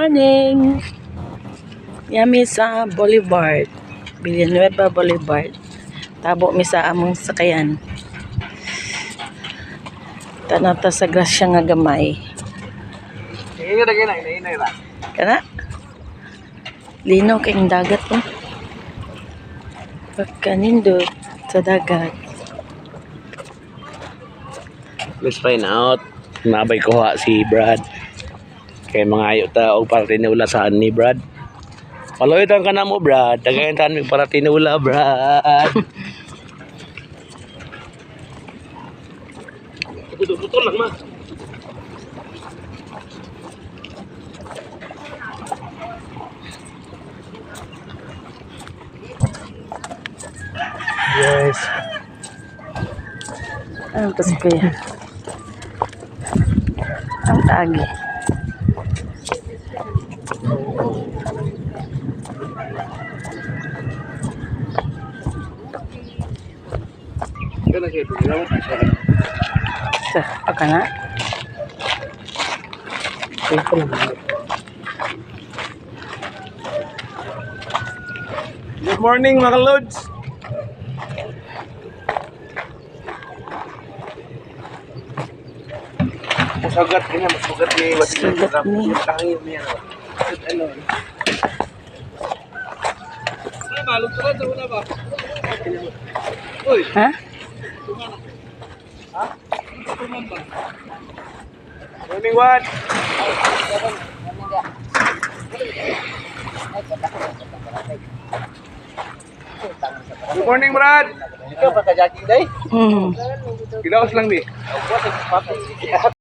morning! Yami sa Boulevard. Villanueva Boulevard. Tabo mi sa among sakayan. Tanata sa grasya nga gamay. Kana? Lino kayong dagat po. Pagkanindot sa dagat. Let's find out. Nabay kuha si Brad. Kaya mga ayo ta og para tinula saan ni Brad. Paloitan ka na mo Brad. Dagayan tan mi para tinula Brad. Putol lang ma. Yes. Ano to si Kuya? Ang taagi. Apa na? Good morning mga lods. Masagat niya, masagat ni Sugat ni. Tangin niya. Ano? Ay, balot ka na wala ba? Uy. Ha? Ha? Morning, what? Good morning, Brad. Ikaw pa ka-jogging day? Hmm. Kilaos lang di.